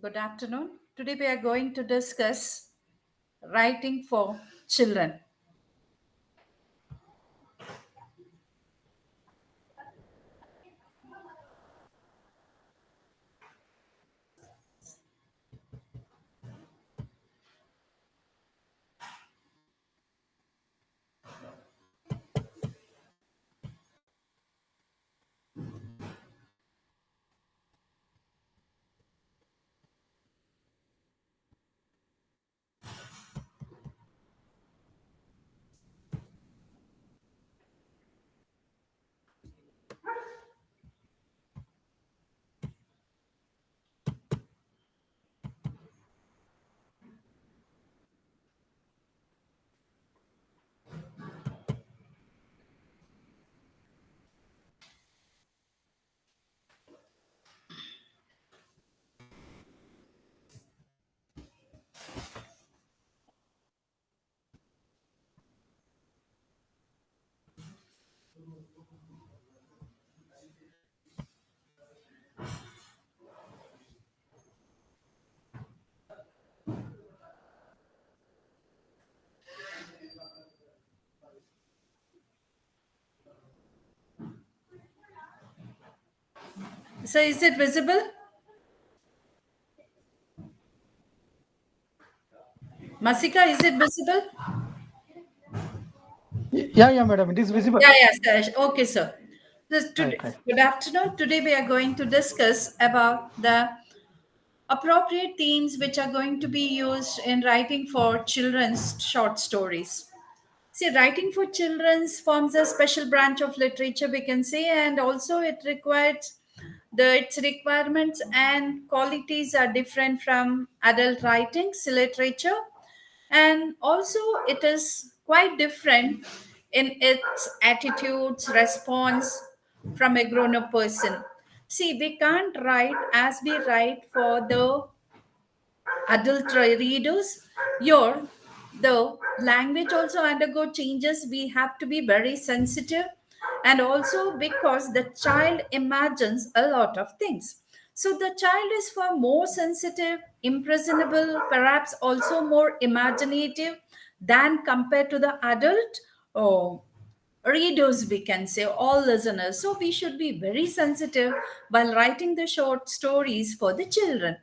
Good afternoon. Today we are going to discuss writing for children. So is it visible? Masika, is it visible? Yeah, madam. It is visible. Yeah, sir. Okay, sir. Right, right. Good afternoon. Today we are going to discuss about the appropriate themes which are going to be used in writing for children's short stories. See, writing for children's forms a special branch of literature, we can say, and also it requires its requirements and qualities are different from adult writings, literature, and also it is quite different in its attitudes, response from a grown-up person. See, we can't write as we write for the adult readers. Your the language also undergo changes. We have to be very sensitive, and also because the child imagines a lot of things, so the child is far more sensitive, impressionable, perhaps also more imaginative than compared to the adult. Oh, readers, we can say, all listeners. So we should be very sensitive while writing the short stories for the children.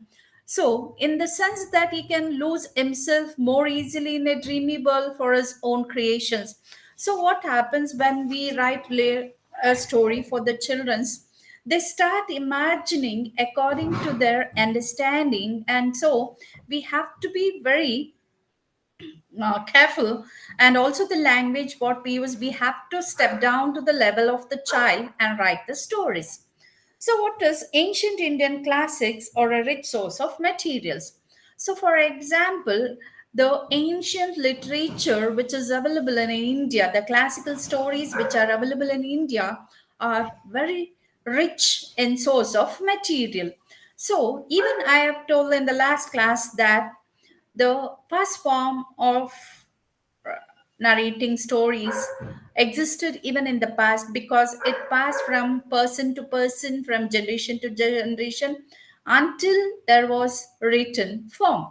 So, in the sense that he can lose himself more easily in a dreamy world for his own creations. So, what happens when we write a story for the children's? They start imagining according to their understanding, and so we have to be very careful, and also the language what we use, we have to step down to the level of the child and write the stories. So what is ancient Indian classics or a rich source of materials? So for example, the ancient literature which is available in India, the classical stories which are available in India are very rich in source of material. So even I have told in the last class that the first form of narrating stories existed even in the past, because it passed from person to person, from generation to generation, until there was written form.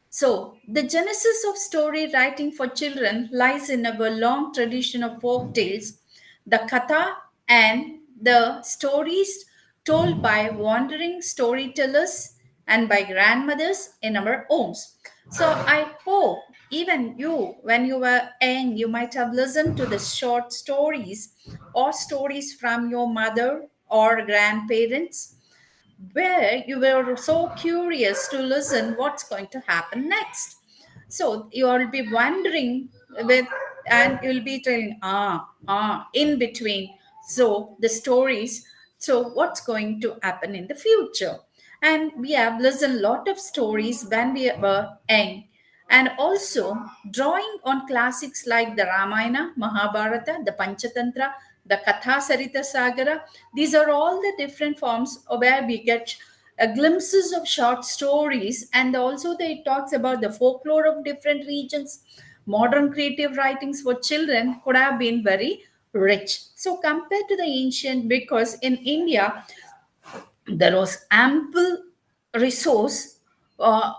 So, the genesis of story writing for children lies in our long tradition of folk tales, the katha, and the stories told by wandering storytellers and by grandmothers in our homes. So, I hope even you, when you were young, you might have listened to the short stories or stories from your mother or grandparents, where you were so curious to listen what's going to happen next. So you'll be wondering with, and you'll be telling in between. So the stories, so what's going to happen in the future? And we have listened lot of stories when we were young, and also drawing on classics like the Ramayana, Mahabharata, the Panchatantra, the Katha Sarita Sagara. These are all the different forms where we get glimpses of short stories, and also it talks about the folklore of different regions. Modern creative writings for children could have been very rich. So compared to the ancient, because in India there was ample resource uh,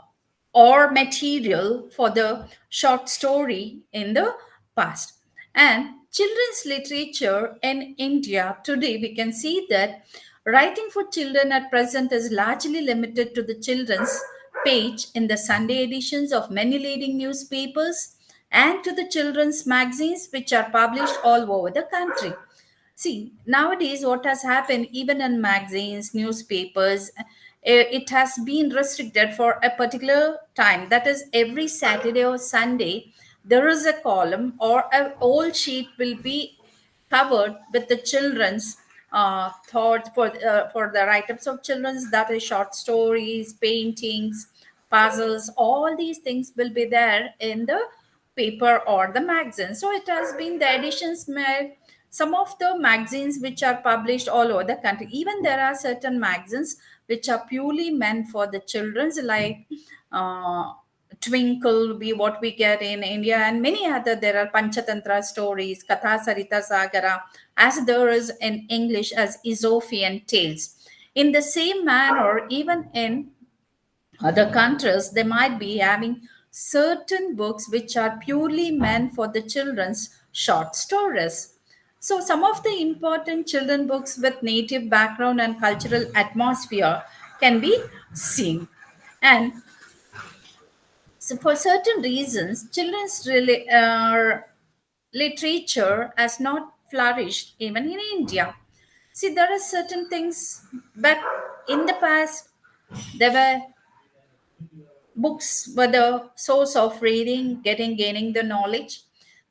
or material for the short story in the past. And children's literature in India today, we can see that writing for children at present is largely limited to the children's page in the Sunday editions of many leading newspapers and to the children's magazines which are published all over the country. See, nowadays, what has happened, even in magazines, newspapers, it has been restricted for a particular time. That is, every Saturday or Sunday, there is a column or a whole sheet will be covered with the children's thoughts for the write-ups of children's, that is short stories, paintings, puzzles, all these things will be there in the paper or the magazine. So it has been the editions made some of the magazines which are published all over the country. Even there are certain magazines which are purely meant for the children's, like uh, Twinkle, be what we get in India, and many other. There are Panchatantra stories, Katha Sarita Sagara, as there is in English as Aesopian tales. In the same manner, even in other countries, they might be having certain books which are purely meant for the children's short stories. So, some of the important children books with native background and cultural atmosphere can be seen. And so, for certain reasons, children's literature has not flourished even in India. See, there are certain things, but in the past, there were books were the source of reading, gaining the knowledge.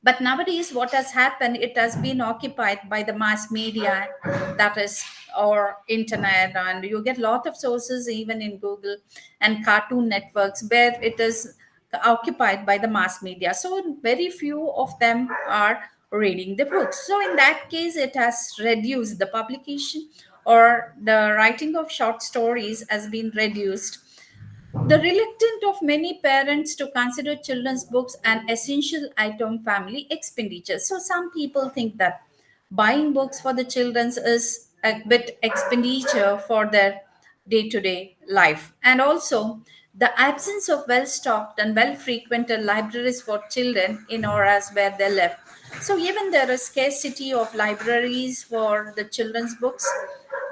But nowadays, what has happened, it has been occupied by the mass media, that is, or internet, and you get a lot of sources even in Google and cartoon networks where it is occupied by the mass media. So very few of them are reading the books. So in that case, it has reduced the publication or the writing of short stories has been reduced. The reluctance of many parents to consider children's books an essential item family expenditure. So some people think that buying books for the children's is a bit expenditure for their day-to-day life. And also the absence of well-stocked and well-frequented libraries for children in areas where they live. So even there is scarcity of libraries for the children's books,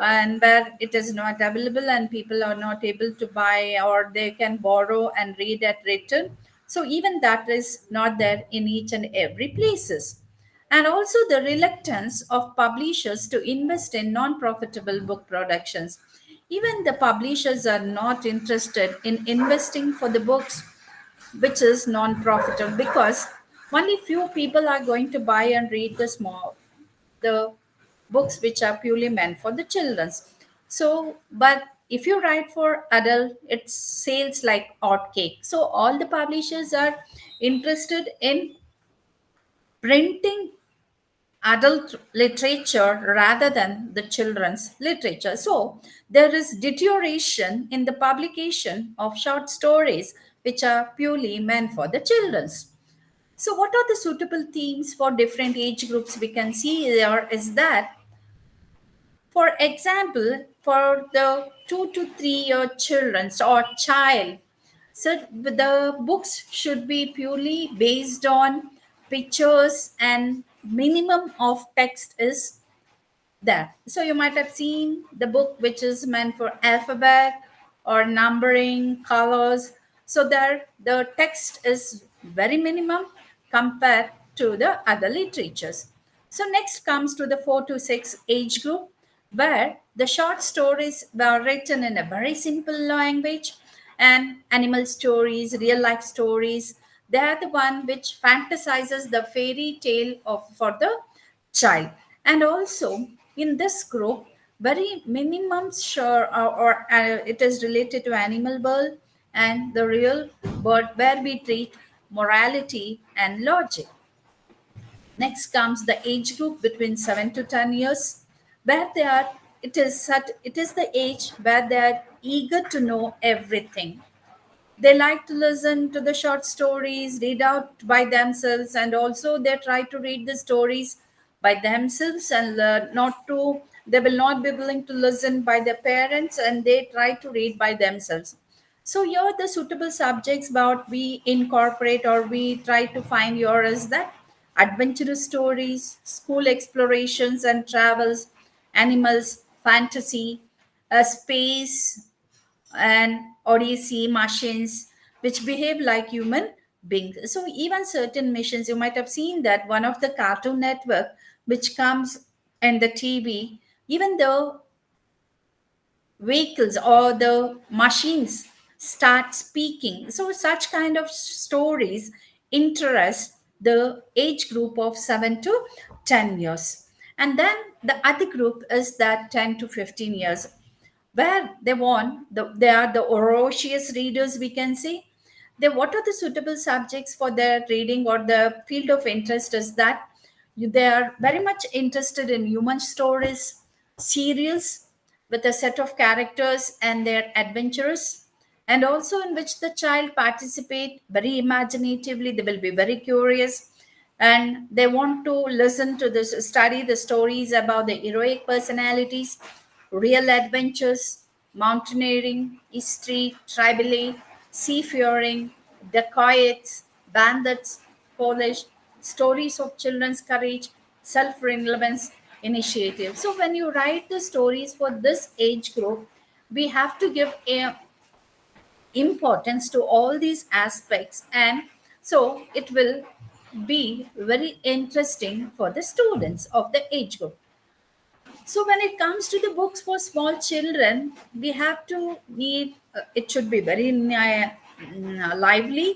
and where it is not available and people are not able to buy, or they can borrow and read at return. So even that is not there in each and every places. And also the reluctance of publishers to invest in non-profitable book productions. Even the publishers are not interested in investing for the books which is non-profitable, because only few people are going to buy and read the books which are purely meant for the children's. So, but if you write for adult, it sales like hot cake. So all the publishers are interested in printing adult literature rather than the children's literature. So there is deterioration in the publication of short stories which are purely meant for the children's. So what are the suitable themes for different age groups? We can see there is that, for example, for the 2 to 3 year children or child, so the books should be purely based on pictures and minimum of text is there. So you might have seen the book which is meant for alphabet or numbering, colors. So there the text is very minimum compared to the other literatures. So next comes to the 4 to 6 age group, where the short stories were written in a very simple language, and animal stories, real life stories. They are the one which fantasizes the fairy tale of for the child. And also in this group, very minimum sure, or it is related to animal world and the real world where we treat morality and logic. Next comes the age group between 7 to 10 years, where they are, it is the age where they are eager to know everything. They like to listen to the short stories, read out by themselves, and also they try to read the stories by themselves and learn not to They will not be willing to listen by their parents, and they try to read by themselves. So here the suitable subjects about we incorporate or we try to find here is that adventurous stories, school explorations and travels, animals, fantasy, space, and odyssey machines which behave like human beings. So even certain missions, you might have seen that one of the Cartoon Network which comes in the TV, even though vehicles or the machines start speaking. So such kind of stories interest the age group of 7 to 10 years. And then the other group is that 10 to 15 years, where they are the voracious readers, we can say. They what are the suitable subjects for their reading or the field of interest is that they are very much interested in human stories, serials with a set of characters and their adventures, and also in which the child participate very imaginatively. They will be very curious, and they want to listen to this, study the stories about the heroic personalities, real adventures, mountaineering, history, tribally, seafaring, dacoits, bandits, Polish, stories of children's courage, self-relevance initiative. So when you write the stories for this age group, we have to give a importance to all these aspects, and so it will be very interesting for the students of the age group. So when it comes to the books for small children, we have to need it should be very lively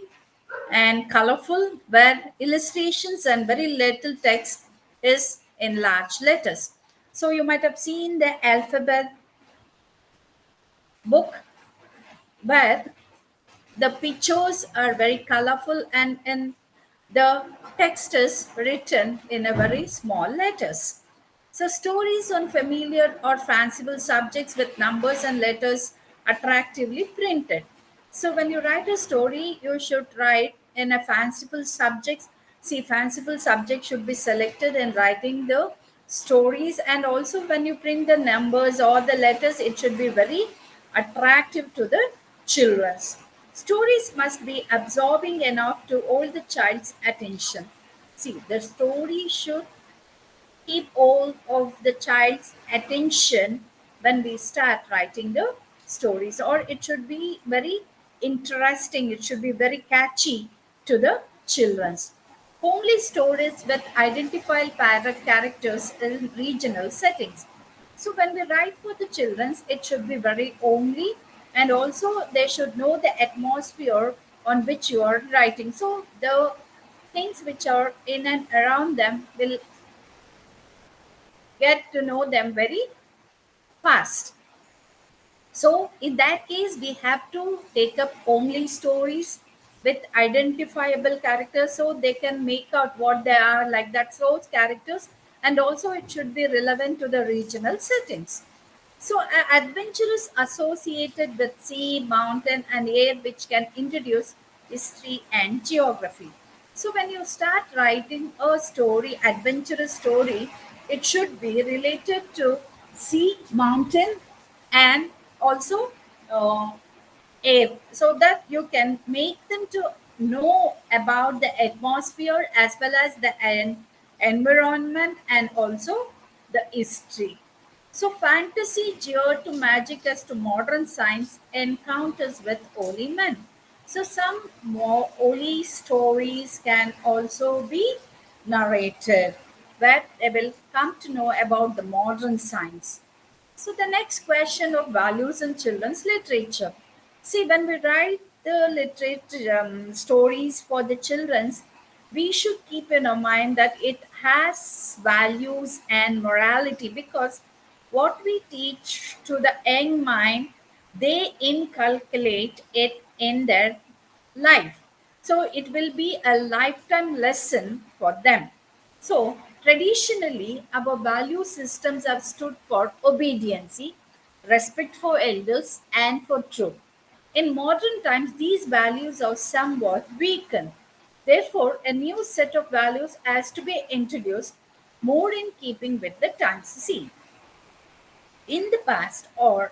and colorful, where illustrations and very little text is in large letters. So you might have seen the alphabet book, where the pictures are very colorful, and the text is written in a very small letters. So stories on familiar or fanciful subjects with numbers and letters attractively printed. So when you write a story, you should write in a fanciful subjects. See, fanciful subject should be selected in writing the stories, and also when you print the numbers or the letters, it should be very attractive to the children's. Stories must be absorbing enough to hold the child's attention. See, the story should keep all of the child's attention when we start writing the stories, or it should be very interesting, it should be very catchy to the children's. Homely stories with identifiable parrot characters in regional settings. So when we write for the children's, it should be very homely, and also they should know the atmosphere on which you are writing. So the things which are in and around them will get to know them very fast. So, in that case, we have to take up only stories with identifiable characters so they can make out what they are like that. So, characters, and also it should be relevant to the regional settings. So, adventure is associated with sea, mountain, and air, which can introduce history and geography. So, when you start writing a story, adventurous story, it should be related to sea, mountain, and also uh, air, so that you can make them to know about the atmosphere as well as the environment and also the history. So fantasy geared to magic as to modern science encounters with holy men. So some more holy stories can also be narrated, where they will come to know about the modern science. So the next question of values in children's literature. See, when we write the literature stories for the children's, we should keep in our mind that it has values and morality, because what we teach to the young mind, they inculcate it in their life. So it will be a lifetime lesson for them. So, traditionally, our value systems have stood for obedience, respect for elders, and for truth. In modern times, these values are somewhat weakened. Therefore, a new set of values has to be introduced, more in keeping with the times. See, in the past, or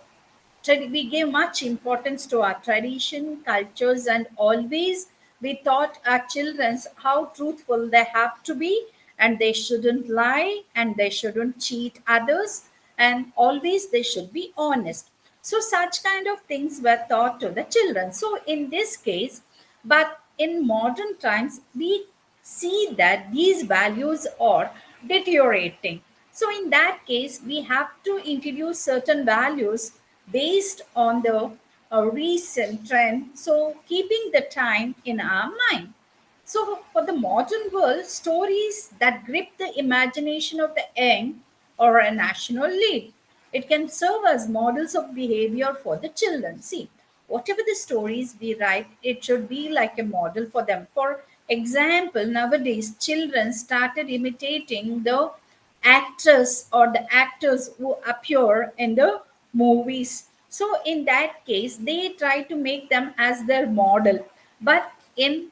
we gave much importance to our tradition, cultures, and always we taught our children how truthful they have to be, and they shouldn't lie, and they shouldn't cheat others, and always they should be honest. So such kind of things were taught to the children. So in this case, but in modern times, we see that these values are deteriorating. So, in that case, we have to introduce certain values based on the recent trend. So, keeping the time in our mind. So, for the modern world, stories that grip the imagination of the young or a national lead. It can serve as models of behavior for the children. See, whatever the stories we write, it should be like a model for them. For example, nowadays, children started imitating the actress or the actors who appear in the movies. So, in that case, they try to make them as their model. But in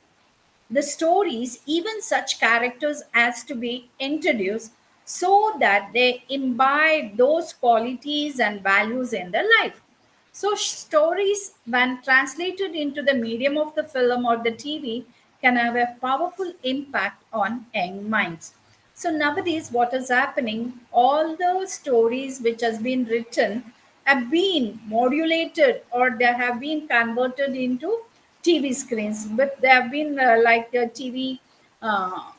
the stories, even such characters as to be introduced so that they imbibe those qualities and values in their life. So, stories, when translated into the medium of the film or the TV, can have a powerful impact on young minds. So, nowadays, what is happening? All the stories which has been written have been modulated, or they have been converted into TV screens, but they have been like a TV uh,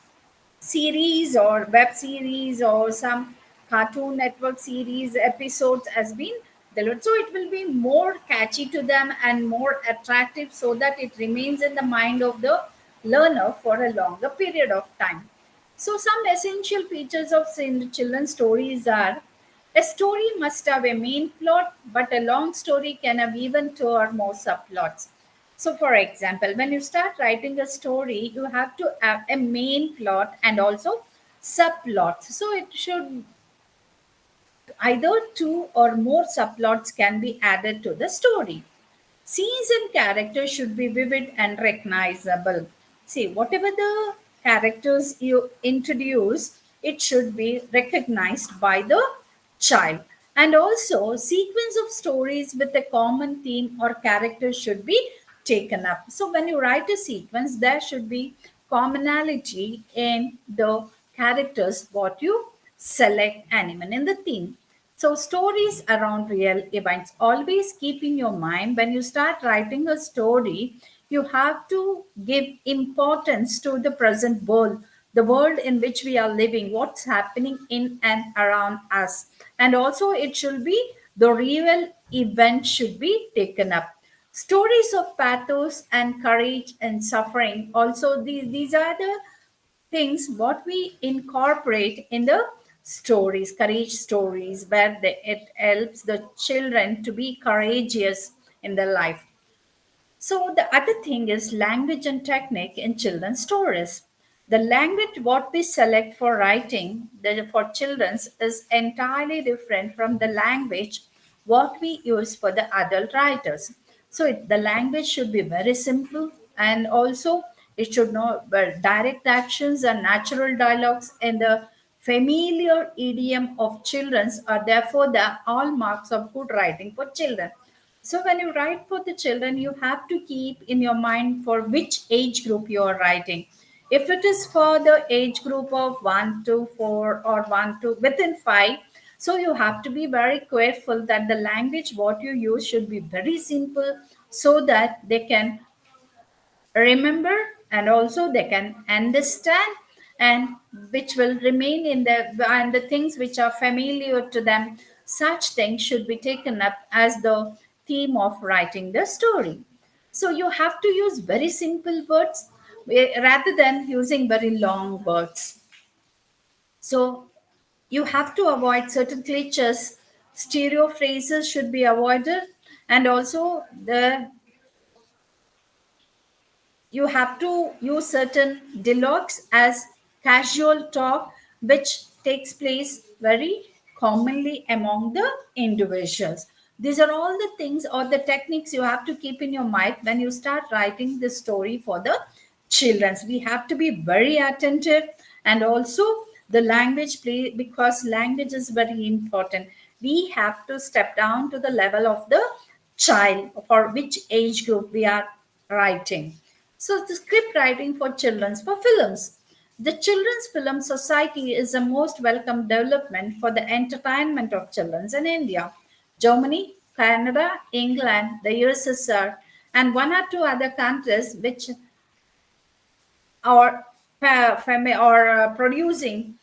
series or web series or some Cartoon Network series episodes has been delivered. So it will be more catchy to them and more attractive, so that it remains in the mind of the learner for a longer period of time. So some essential features of children's stories are: a story must have a main plot, but a long story can have even two or more subplots. So, for example, when you start writing a story, you have to have a main plot and also subplots. So, it should either two or more subplots can be added to the story. Scenes and characters should be vivid and recognizable. See, whatever the characters you introduce, it should be recognized by the child. And also, sequence of stories with a common theme or character should be taken up. So, when you write a sequence, there should be commonality in the characters what you select and even in the theme. So, stories around real events. Always keep in your mind, when you start writing a story, you have to give importance to the present world, the world in which we are living, what's happening in and around us. And also, it should be the real event should be taken up. Stories of pathos and courage and suffering. Also, these are the things what we incorporate in the stories, courage stories, where it helps the children to be courageous in their life. So the other thing is language and technique in children's stories. The language what we select for writing for children's is entirely different from the language what we use for the adult writers. So the language should be very simple, and also it should know direct actions and natural dialogues, and the familiar idiom of children's are therefore the hallmarks of good writing for children. So when you write for the children, you have to keep in your mind for which age group you are writing. If it is for the age group of 1 to 4 or 1 to within 5, so you have to be very careful that the language what you use should be very simple, so that they can remember and also they can understand, and which will remain in the, and the things which are familiar to them, such things should be taken up as the theme of writing the story. So you have to use very simple words rather than using very long words. So you have to avoid certain cliches, stereo phrases should be avoided, and also the you have to use certain dialogues as casual talk, which takes place very commonly among the individuals. These are all the things or the techniques you have to keep in your mind when you start writing the story for the children. We have to be very attentive, and also the language play, because language is very important. we have to step down to the level of the child, for which age group we are writing. So the script writing for children's for films. The Children's Film Society is the most welcome development for the entertainment of children in India. Germany, Canada, England, the USSR, and one or two other countries which are producing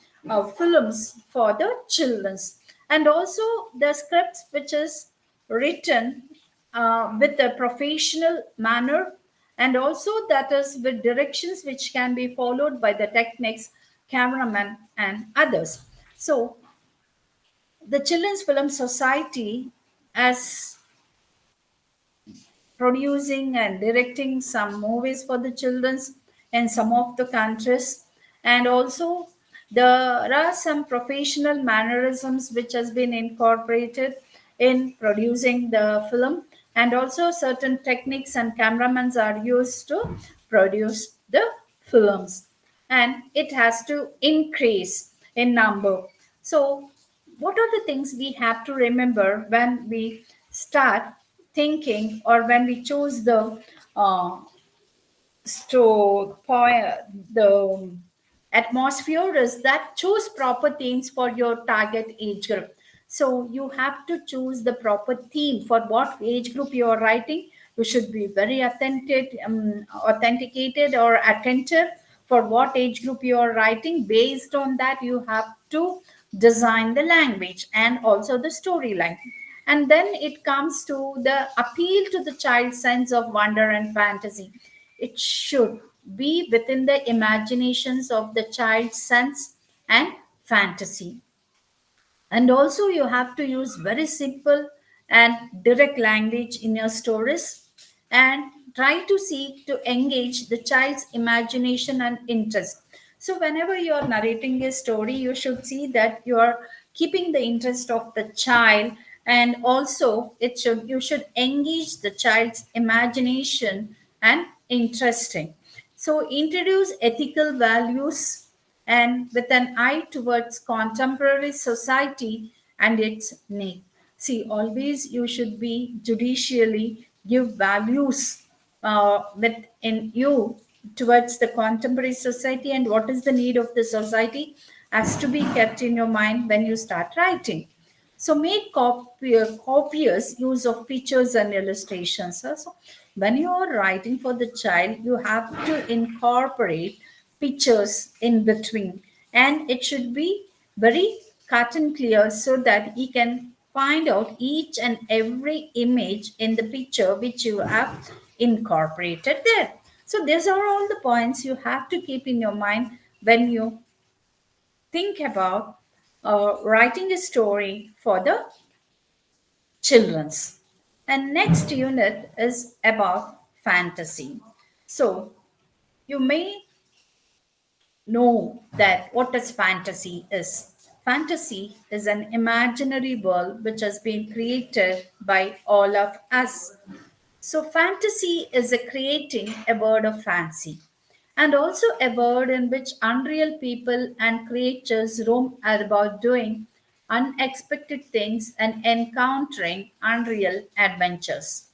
films for the children's, and also the scripts which is written with a professional manner, and also that is with directions which can be followed by the techniques, cameraman and others. So the Children's Film Society, as producing and directing some movies for the children's in some of the countries, and also there are some professional mannerisms which has been incorporated in producing the film, and also certain techniques and cameramans are used to produce the films, and it has to increase in number. So what are the things we have to remember when we start thinking, or when we choose the uh, the atmosphere is that choose proper themes for your target age group. So you have to choose the proper theme for what age group you are writing. You should be very authenticated or attentive for what age group you are writing. Based on that, you have to design the language and also the storyline. And then it comes to the appeal to the child's sense of wonder and fantasy. It should be within the imaginations of the child's sense and fantasy. And also, you have to use very simple and direct language in your stories, and try to seek to engage the child's imagination and interest. So, whenever you are narrating a story, you should see that you are keeping the interest of the child, and also you should engage the child's imagination and interesting. So, introduce ethical values and with an eye towards contemporary society and its need. See, always you should be judicially give values within you towards the contemporary society, and what is the need of the society has to be kept in your mind when you start writing. So make copious use of pictures and illustrations. So when you are writing for the child, you have to incorporate pictures in between, and it should be very cut and clear so that he can find out each and every image in the picture which you have incorporated there. So these are all the points you have to keep in your mind when you think about writing a story for the children's. And next unit is about fantasy. So you may know that what is fantasy is. Fantasy is an imaginary world which has been created by all of us. So, fantasy is a creating a world of fancy, and also a world in which unreal people and creatures roam about doing unexpected things and encountering unreal adventures.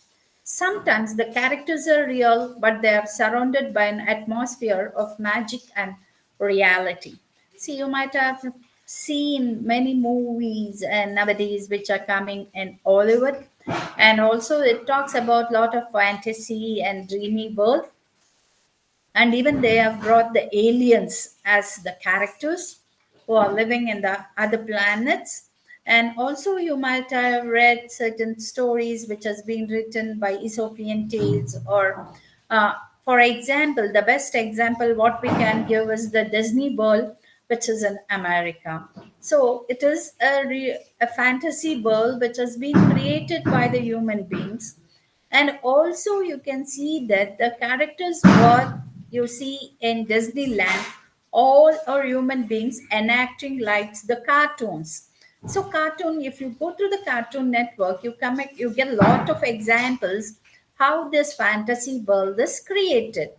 Sometimes the characters are real, but they are surrounded by an atmosphere of magic and reality. See, you might have seen many movies and nowadays which are coming in Hollywood, and also it talks about lot of fantasy and dreamy world, and even they have brought the aliens as the characters who are living in the other planets. And also you might have read certain stories which has been written by Ethiopian tales, or for example, the best example what we can give is the Disney world which is in America. So it is a fantasy world which has been created by the human beings, and also you can see that the characters what you see in Disneyland, all are human beings enacting like the cartoons. So cartoon, if you go to the Cartoon Network, you get a lot of examples how this fantasy world is created.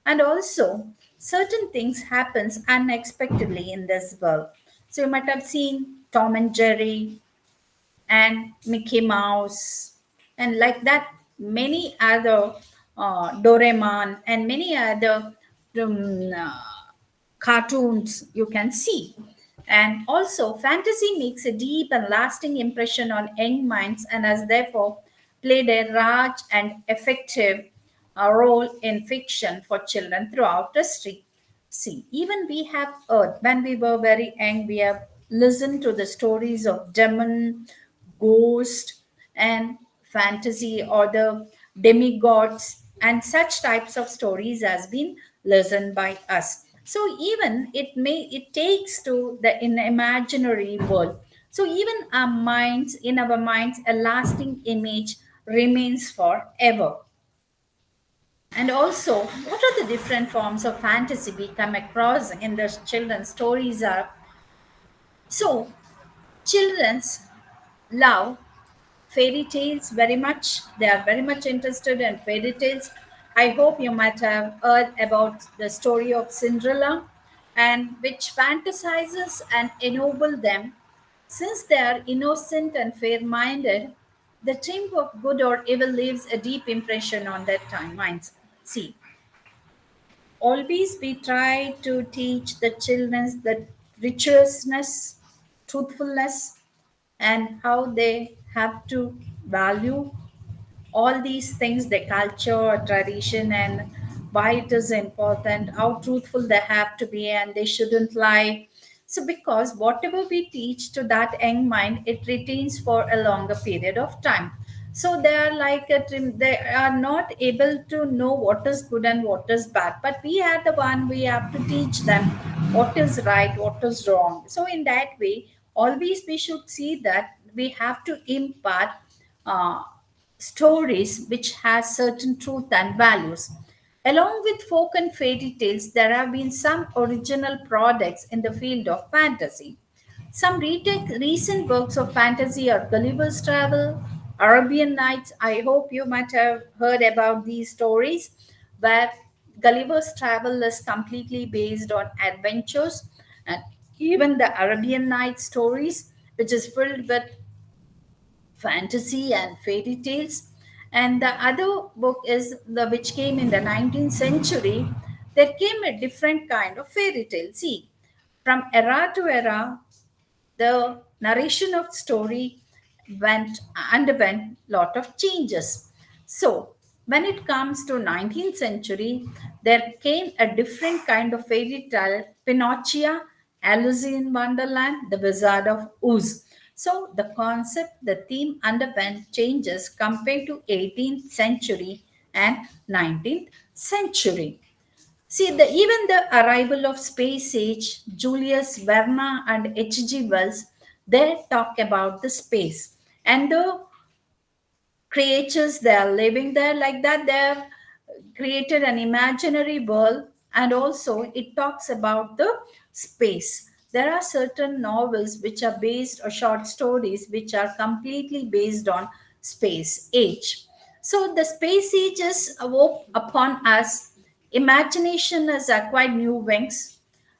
And also certain things happens unexpectedly in this world. So you might have seen Tom and Jerry, and Mickey Mouse, and like that, many other Doraemon, and many other um, uh, cartoons you can see. And also, fantasy makes a deep and lasting impression on young minds and has therefore played a large and effective role in fiction for children throughout history. See, even we have heard when we were very young, we have listened to the stories of demon, ghost, and fantasy or the demigods, and such types of stories has been listened by us. So even it takes to the in imaginary world. So even our minds, a lasting image remains forever. And also, what are the different forms of fantasy we come across in the children's stories are, so children's love fairy tales very much. They are very much interested in fairy tales. I hope you might have heard about the story of Cinderella, and which fantasizes and ennoble them. Since they are innocent and fair minded, the theme of good or evil leaves a deep impression on their time minds. See, always we try to teach the children the righteousness, truthfulness, and how they have to value all these things, the culture, tradition, and why it is important, how truthful they have to be, and they shouldn't lie. So, because whatever we teach to that young mind, it retains for a longer period of time. So they are like they are not able to know what is good and what is bad. But we are the one, we have to teach them what is right, what is wrong. So in that way, always we should see that we have to impart uh, stories which has certain truth and values. Along with folk and fairy tales, there have been some original products in the field of fantasy. Some recent works of fantasy are Gulliver's Travel, Arabian Nights. I hope you might have heard about these stories, where Gulliver's Travel is completely based on adventures, and even the Arabian Nights stories, which is filled with fantasy and fairy tales. And the other book is the which came in the 19th century. There came a different kind of fairy tale. See, from era to era, the narration of story went underwent lot of changes. So when it comes to 19th century, there came a different kind of fairy tale, Pinocchio, Alice in Wonderland, The Wizard of Oz. So the concept, the theme underwent changes compared to 18th century and 19th century. See, even the arrival of space age, Julius Verne and H.G. Wells, they talk about the space and the creatures they are living there, like that they have created an imaginary world. And also it talks about the space. There are certain novels which are based, or short stories which are completely based on space age. So the space age is awoke upon us. Imagination has acquired new wings.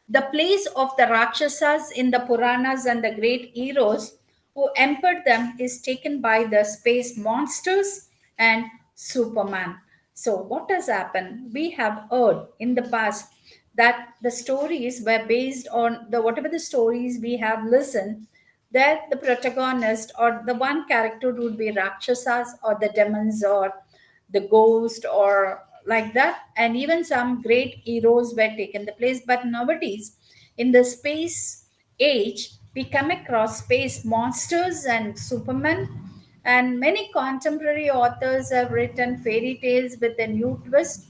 The place of the Rakshasas in the Puranas and the great heroes who emperor them is taken by the space monsters and Superman. So, what has happened? We have heard in the past that the stories were based on the whatever the stories we have listened, that the protagonist or the one character would be Rakshasas or the demons or the ghost or like that, and even some great heroes were taken the place. But nowadays in the space age, we come across space monsters and Superman, and many contemporary authors have written fairy tales with a new twist.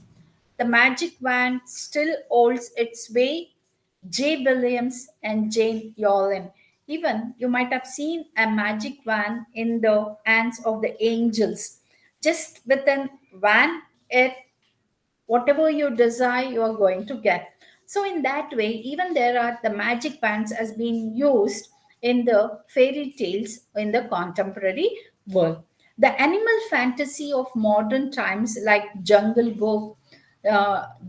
The magic wand still holds its way. J. Williams and Jane Yolin. Even you might have seen a magic wand in the hands of the angels. Just with a wand, it whatever you desire you are going to get. So in that way, even there are the magic bands as being used in the fairy tales in the contemporary world. The animal fantasy of modern times like Jungle Book,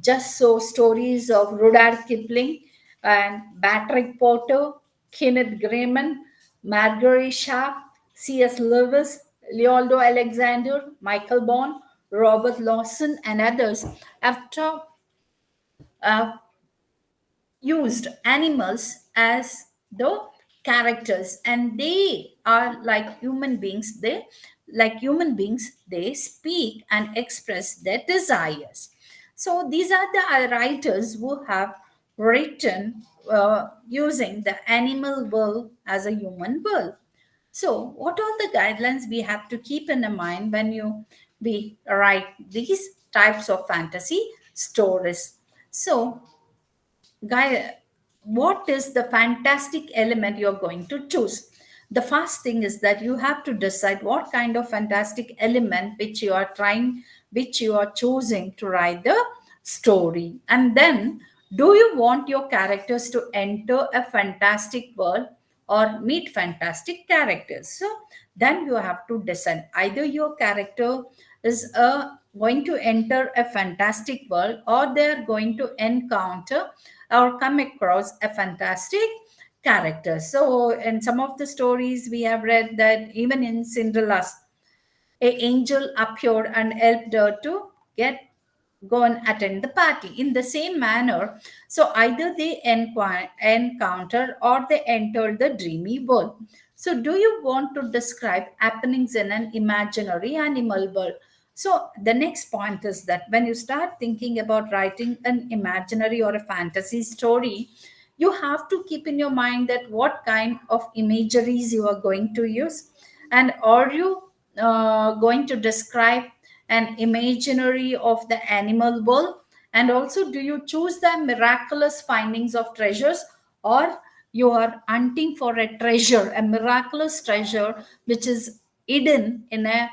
just so stories of Rudyard Kipling and Patrick Potter, Kenneth Grayman, Marguerite Sharp, C.S. Lewis, Leoldo Alexander, Michael Bond, Robert Lawson, and others have uh, used animals as the characters, and they are like human beings. They speak and express their desires. So these are the writers who have written using the animal world as a human world. So, what are the guidelines we have to keep in mind when you we write these types of fantasy stories? So, guy, what is the fantastic element you're going to choose? The first thing is that you have to decide what kind of fantastic element which you are choosing to write the story. And then, do you want your characters to enter a fantastic world or meet fantastic characters? So then you have to decide either your character is going to enter a fantastic world, or they're going to encounter or come across a fantastic character. So in some of the stories we have read that even in Cinderella's, a angel appeared and helped her to get go and attend the party. In the same manner, so either they encounter or they enter the dreamy world. So do you want to describe happenings in an imaginary animal world? So the next point is that when you start thinking about writing an imaginary or a fantasy story, you have to keep in your mind that what kind of imageries you are going to use, and are you going to describe an imaginary of the animal world, and also do you choose the miraculous findings of treasures, or you are hunting for a treasure, a miraculous treasure which is hidden in a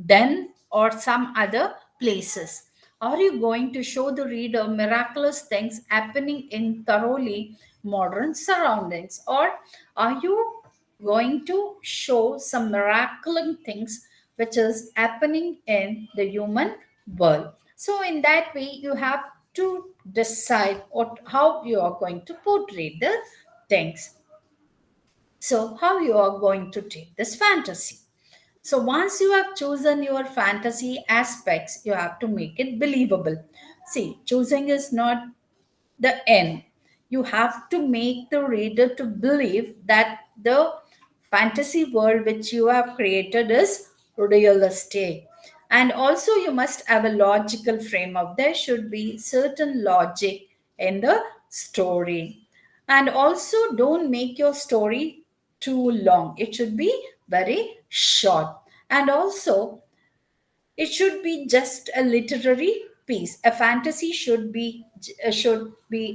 den or some other places? Are you going to show the reader miraculous things happening in thoroughly modern surroundings, or are you going to show some miraculous things which is happening in the human world? So in that way you have to decide how you are going to portray the things. So how you are going to take this fantasy? So once you have chosen your fantasy aspects, you have to make it believable. See, choosing is not the end. You have to make the reader to believe that the fantasy world which you have created is realistic. And also you must have a logical framework. There should be certain logic in the story. And also don't make your story too long. It should be very short. And also it should be just a literary piece. A fantasy should be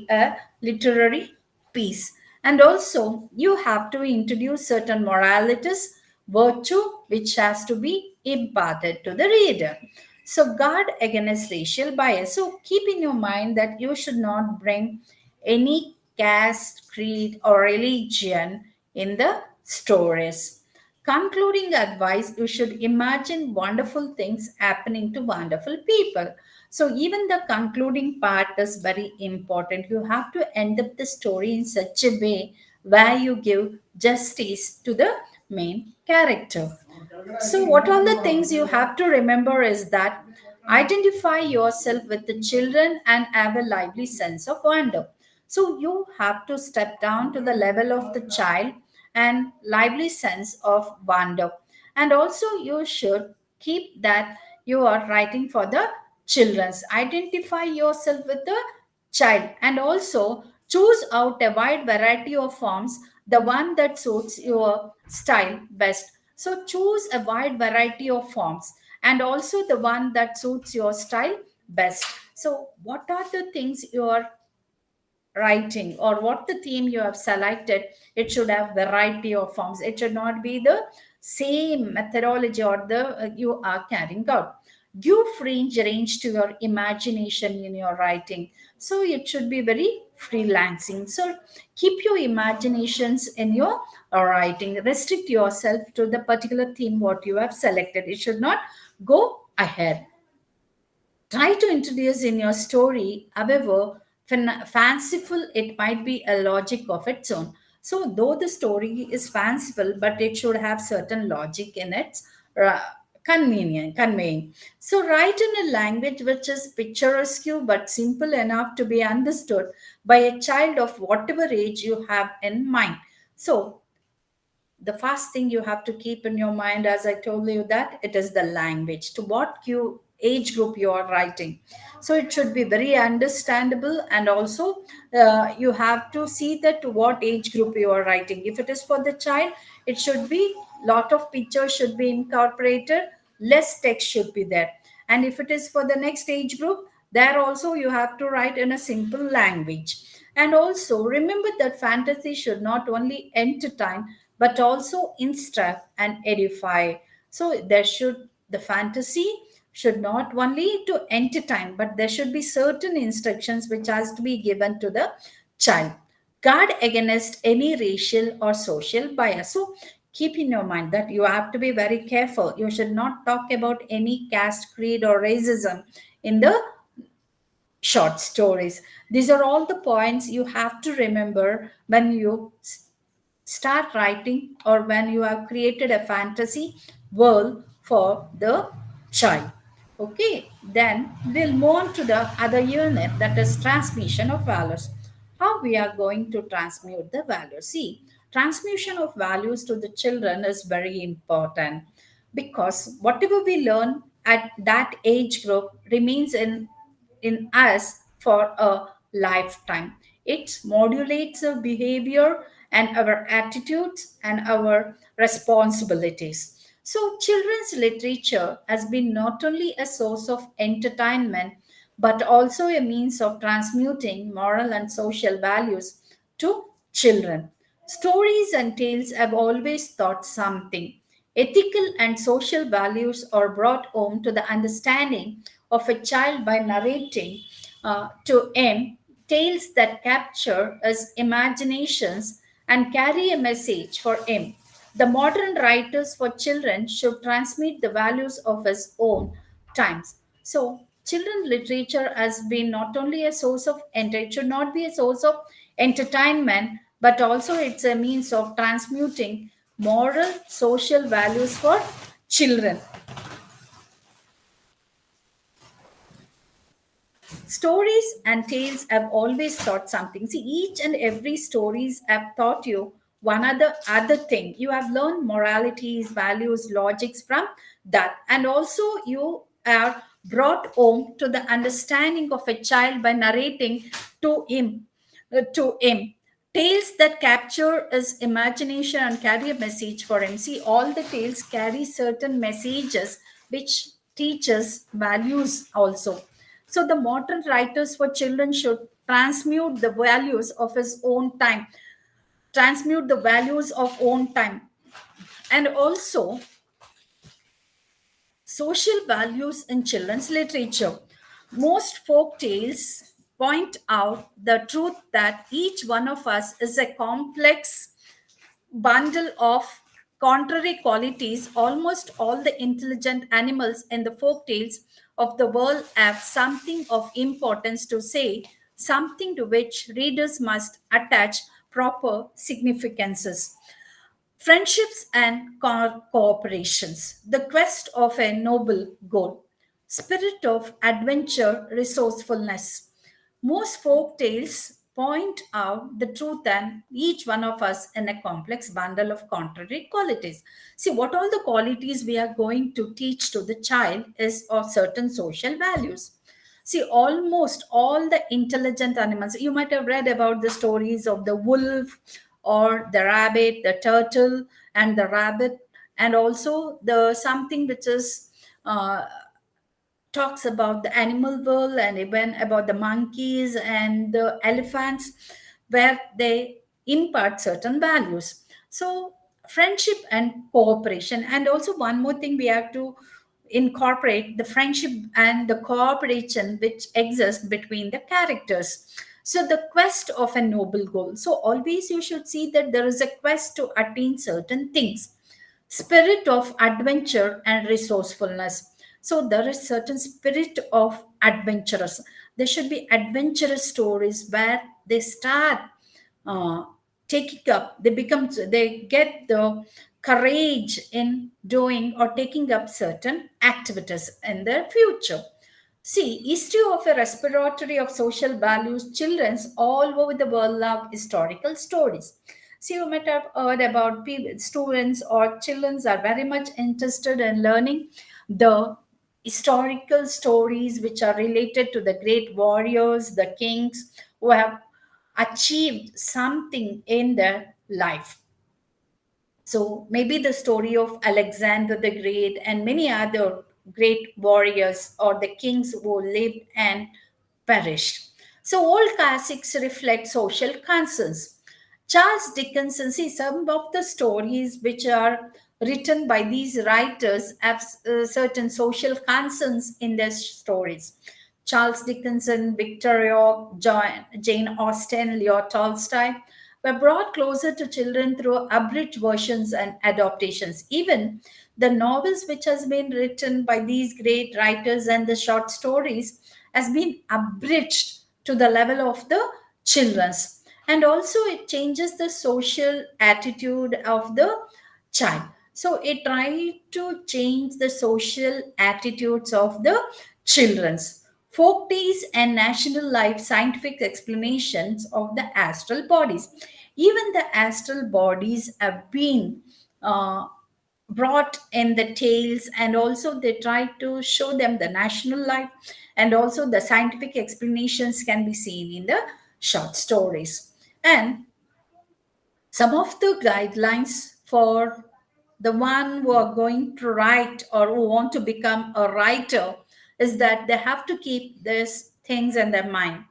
a literary piece. And also, you have to introduce certain moralities, virtue, which has to be imparted to the reader. So, guard against racial bias. So, keep in your mind that you should not bring any caste, creed, or religion in the stories. Concluding advice, you should imagine wonderful things happening to wonderful people. So, even the concluding part is very important. You have to end up the story in such a way where you give justice to the main character. So, what all the things you have to remember is that identify yourself with the children and have a lively sense of wonder. So, you have to step down to the level of the child and lively sense of wonder. And also, you should keep that you are writing for the children's. Identify yourself with the child, and also choose out a wide variety of forms, the one that suits your style best. So choose a wide variety of forms and also the one that suits your style best. So what are the things you are writing, or what the theme you have selected? It should have variety of forms. It should not be the same methodology or the you are carrying out. Give free range to your imagination in your writing. So it should be very freelancing. So keep your imaginations in your writing. Restrict yourself to the particular theme what you have selected. It should not go ahead. Try to introduce in your story, however fanciful it might be, a logic of its own. So, though the story is fanciful, but it should have certain logic in its uh, conveying. So, write in a language which is picturesque but simple enough to be understood by a child of whatever age you have in mind. So, the first thing you have to keep in your mind, as I told you, that it is the language to what age group you are writing. So it should be very understandable, and also you have to see that to what age group you are writing. If it is for the child, it should be lot of pictures should be incorporated, less text should be there. And if it is for the next age group, there also you have to write in a simple language. And also remember that fantasy should not only entertain but also instruct and edify. So there should the fantasy should not only to entertain, but there should be certain instructions which has to be given to the child. Guard against any racial or social bias. So keep in your mind that you have to be very careful. You should not talk about any caste, creed, or racism in the short stories. These are all the points you have to remember when you start writing or when you have created a fantasy world for the child. Okay, then we'll move on to the other unit, that is transmission of values. How we are going to transmute the values. See, transmission of values to the children is very important, because whatever we learn at that age group remains in us for a lifetime. It modulates our behavior and our attitudes and our responsibilities. So, children's literature has been not only a source of entertainment but also a means of transmuting moral and social values to children. Stories and tales have always taught something. Ethical and social values are brought home to the understanding of a child by narrating to him tales that capture his imaginations and carry a message for him. The modern writers for children should transmit the values of his own times. So, children literature has been not only a source of it should not be a source of entertainment, but also it's a means of transmuting moral social values for children. Stories and tales have always taught something. See, each and every stories have taught you one other thing. You have learned moralities, values, logics from that, and also you are brought home to the understanding of a child by narrating to him to him tales that capture his imagination and carry a message for him. See, all the tales carry certain messages which teaches values also. So the modern writers for children should transmute the values of his own time, transmute the values of own time, and also social values in children's literature. Most folk tales point out the truth that each one of us is a complex bundle of contrary qualities. Almost all the intelligent animals in the folk tales of the world have something of importance to say, something to which readers must attach proper significances. Friendships and cooperations, the quest of a noble goal, spirit of adventure, resourcefulness. Most folk tales point out the truth and each one of us in a complex bundle of contrary qualities. See, what all the qualities we are going to teach to the child is of certain social values. See, almost all the intelligent animals, you might have read about the stories of the wolf or the rabbit, the turtle, and the rabbit, and also the something which is talks about the animal world, and even about the monkeys and the elephants, where they impart certain values. So, friendship and cooperation. And also, one more thing we have to incorporate the friendship and the cooperation which exists between the characters. So, the quest of a noble goal. So, always you should see that there is a quest to attain certain things, spirit of adventure and resourcefulness. So there is certain spirit of adventurous. There should be adventurous stories where they start uh, taking up, they get the courage in doing or taking up certain activities in their future. See, history of a respiratory of social values, children's all over the world love historical stories. See, you might have heard about people, students or children are very much interested in learning the historical stories which are related to the great warriors, the kings who have achieved something in their life. So maybe the story of Alexander the Great and many other great warriors or the kings who lived and perished. So old classics reflect social concerns. Charles Dickens, see some of the stories which are written by these writers have certain social concerns in their stories. Charles Dickinson, Victoria, Jane Austen, Leo Tolstoy were brought closer to children through abridged versions and adaptations. Even the novels which has been written by these great writers and the short stories has been abridged to the level of the children's. And also it changes the social attitude of the child. So it tried to change the social attitudes of the children's. Folk tales and national life scientific explanations of the astral bodies. Even the astral bodies have been uh, brought in the tales, and also they try to show them the national life, and also the scientific explanations can be seen in the short stories. And some of the guidelines for the one who are going to write or who want to become a writer is that they have to keep these things in their mind.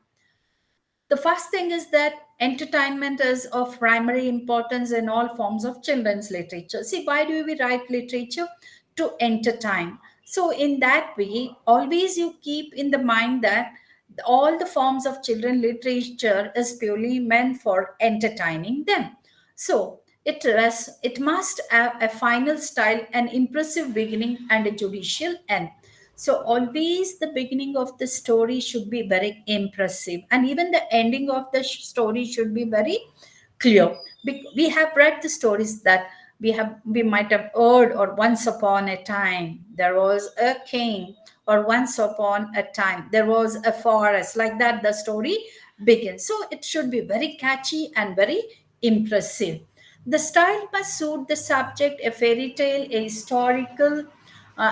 The first thing is that entertainment is of primary importance in all forms of children's literature. See, why do we write literature? To entertain. So, in that way, always you keep in the mind that all the forms of children literature is purely meant for entertaining them. So, it must have a final style, an impressive beginning, and a judicial end. So always the beginning of the story should be very impressive, and even the ending of the story should be very clear. We have read the stories that we might have heard, or once upon a time there was a king, or once upon a time there was a forest, like that the story begins. So it should be very catchy and very impressive. The style must suit the subject, a fairy tale, a historical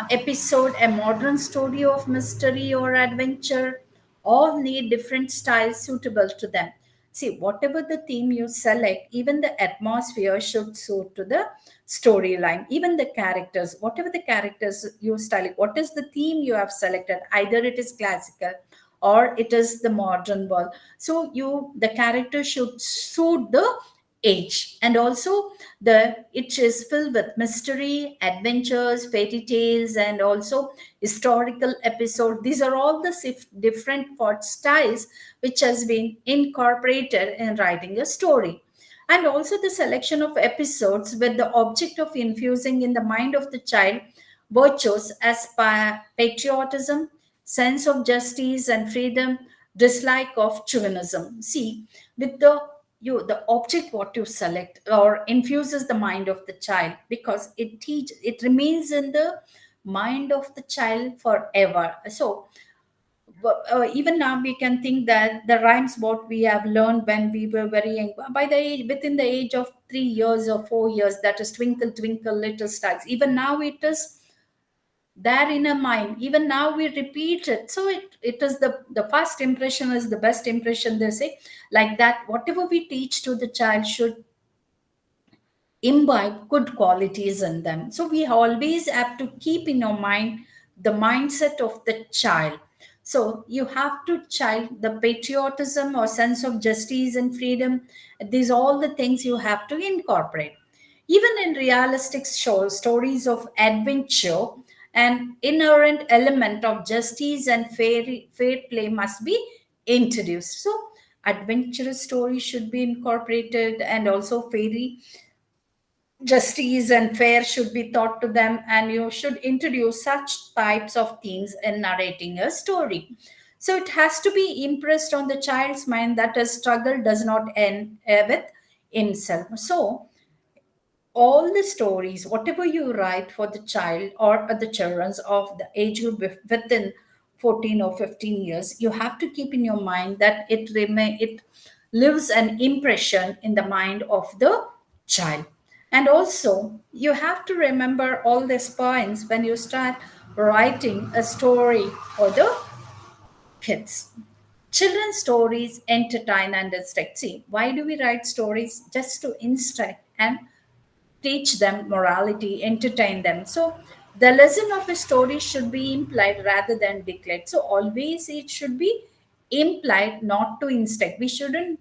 episode, a modern story of mystery or adventure, all need different styles suitable to them. See, whatever the theme you select, even the atmosphere should suit to the storyline, even the characters, whatever the characters you style, what is the theme you have selected, either it is classical or it is the modern world. So the character should suit the age, and also it is filled with mystery, adventures, fairy tales, and also historical episode. These are all the different thought styles which has been incorporated in writing a story. And also the selection of episodes with the object of infusing in the mind of the child virtues as patriotism, sense of justice and freedom, dislike of chauvinism. See, with the object what you select or infuses the mind of the child, because it remains in the mind of the child forever. So even now we can think that the rhymes what we have learned when we were very young, by the age, within the age of 3 years or 4 years, that is twinkle twinkle little stars, even now it is there in a mind, even now we repeat it. So it is the first impression is the best impression, they say. Like that, whatever we teach to the child should imbibe good qualities in them. So we always have to keep in our mind the mindset of the child. So you have to child the patriotism or sense of justice and freedom. These all the things you have to incorporate. Even in realistic stories of adventure, an inherent element of justice and fair play must be introduced. So adventurous stories should be incorporated, and also fairy justice and fair should be taught to them, and you should introduce such types of themes in narrating a story. So it has to be impressed on the child's mind that a struggle does not end with himself. So all the stories, whatever you write for the child or the children's of the age group within 14 or 15 years, you have to keep in your mind that it lives an impression in the mind of the child. And also you have to remember all these points when you start writing a story for the kids. Children's stories entertain and instruct. See, why do we write stories? Just to instruct and teach them morality, entertain them. So the lesson of a story should be implied rather than declared. So always it should be implied, not to instruct. We shouldn't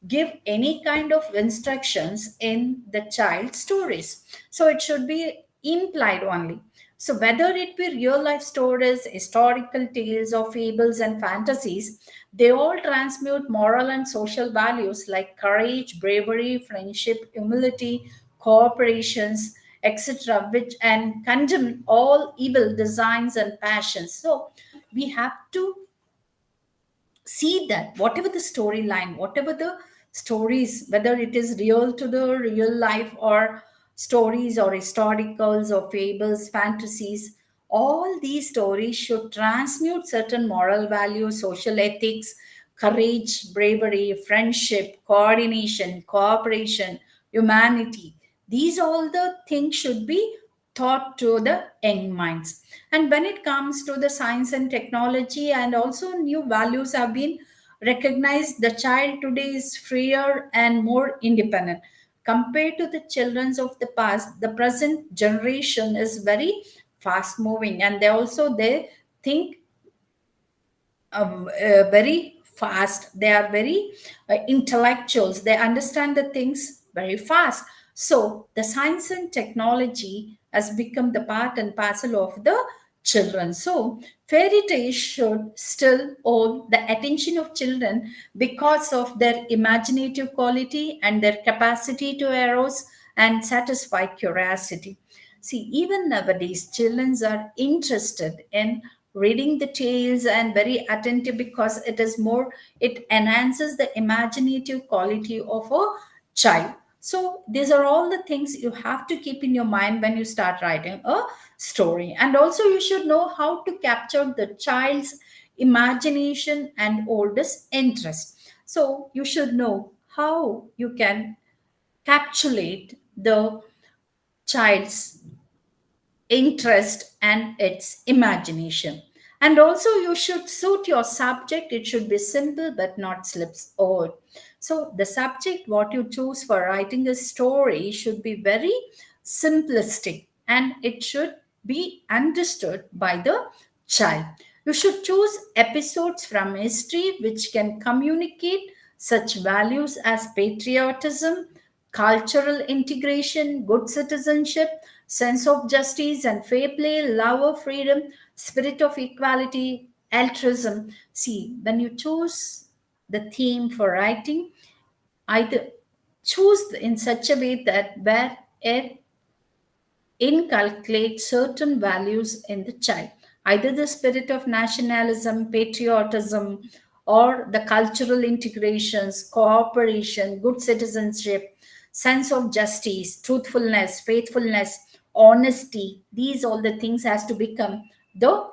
give any kind of instructions in the child stories. So it should be implied only. So whether it be real life stories, historical tales, or fables and fantasies, they all transmute moral and social values like courage, bravery, friendship, humility, cooperations, etc., which and condemn all evil designs and passions. So we have to see that whatever the storyline, whatever the stories, whether it is real to the real life or stories or historicals or fables, fantasies, all these stories should transmute certain moral values, social ethics, courage, bravery, friendship, coordination, cooperation, humanity. These all the things should be taught to the young minds. And when it comes to the science and technology, and also new values have been recognized, the child today is freer and more independent. Compared to the children of the past, the present generation is very fast moving, and they think very fast. They are very intellectuals. They understand the things very fast. So the science and technology has become the part and parcel of the children. So fairy tales should still hold the attention of children because of their imaginative quality and their capacity to arouse and satisfy curiosity. See, even nowadays, children are interested in reading the tales and very attentive because it enhances the imaginative quality of a child. So these are all the things you have to keep in your mind when you start writing a story. And also you should know how to capture the child's imagination and oldest interest. So you should know how you can capsulate the child's interest and its imagination. And also you should suit your subject. It should be simple but not slips over. So the subject what you choose for writing a story should be very simplistic, and it should be understood by the child. You should choose episodes from history which can communicate such values as patriotism, cultural integration, good citizenship, sense of justice and fair play, love of freedom, spirit of equality, altruism. See, when you choose the theme for writing, either choose in such a way that where it inculcate certain values in the child, either the spirit of nationalism, patriotism, or the cultural integrations, cooperation, good citizenship, sense of justice, truthfulness, faithfulness, honesty. These all the things has to become the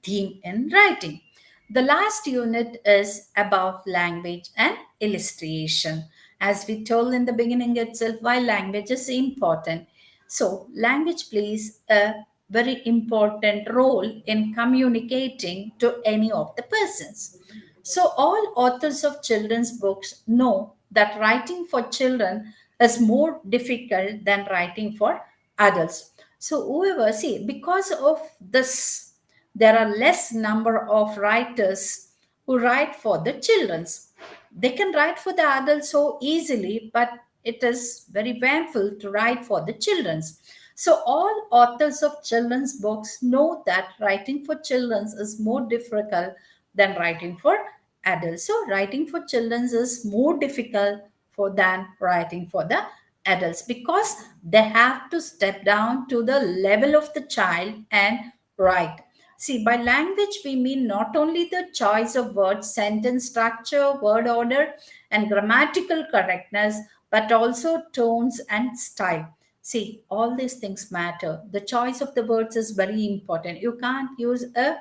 theme in writing. The last unit is about language and illustration. As we told in the beginning itself, why language is important. So, language plays a very important role in communicating to any of the persons. So, all authors of children's books know that writing for children is more difficult than writing for adults. So, whoever, see, because of this, there are less number of writers who write for the children's. They can write for the adults so easily, but it is very painful to write for the children's. So all authors of children's books know that writing for children's is more difficult than writing for adults. So writing for children's is more difficult for than writing for the adults, because they have to step down to the level of the child and write. See, by language, we mean not only the choice of words, sentence structure, word order, and grammatical correctness, but also tones and style. See, all these things matter. The choice of the words is very important. You can't use a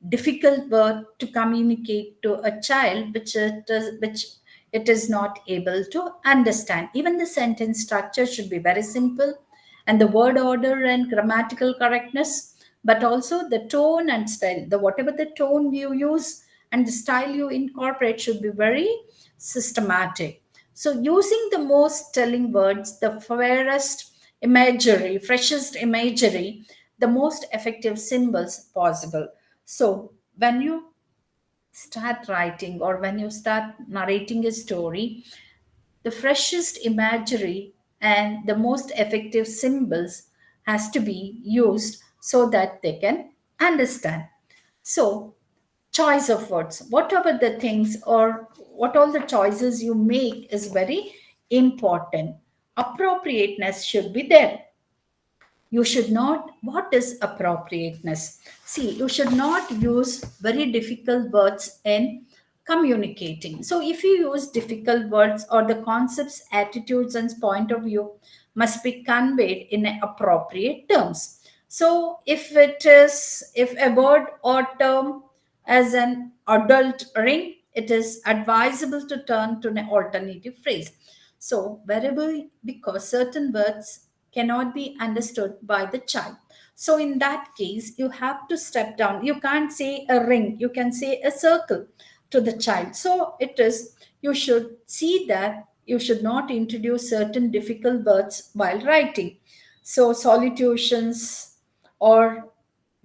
difficult word to communicate to a child which it is not able to understand. Even the sentence structure should be very simple, and the word order and grammatical correctness, but also the tone and style. The whatever the tone you use and the style you incorporate should be very systematic. So using the most telling words, the fairest imagery, freshest imagery, the most effective symbols possible. So when you start writing or when you start narrating a story, the freshest imagery and the most effective symbols has to be used so that they can understand. So choice of words, whatever the things or what all the choices you make is very important. Appropriateness should be there. You should not, what is appropriateness? See, you should not use very difficult words in communicating. So if you use difficult words, or the concepts, attitudes and point of view must be conveyed in appropriate terms. So if a word or term as an adult ring, it is advisable to turn to an alternative phrase. So, wherever, because certain words cannot be understood by the child. So, in that case, you have to step down. You can't say a ring, you can say a circle to the child. So, it is, you should see that you should not introduce certain difficult words while writing. So, salutations or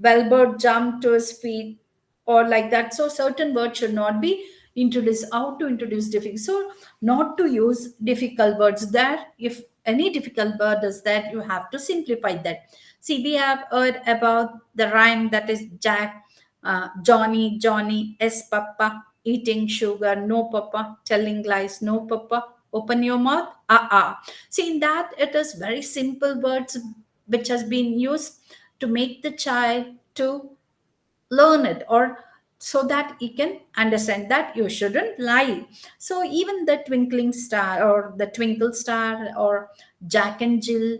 Welbert jumped to his feet or like that. So certain words should not be introduced. How to introduce difficult? So not to use difficult words there. If any difficult word is that, you have to simplify that. See, we have heard about the rhyme that is Jack, Johnny, Johnny, S Papa, eating sugar, no Papa, telling lies, no Papa, open your mouth, ah ah. See, in that it is very simple words which has been used to make the child to learn it, or so that he can understand that you shouldn't lie. So even the twinkling star or the twinkle star or Jack and Jill,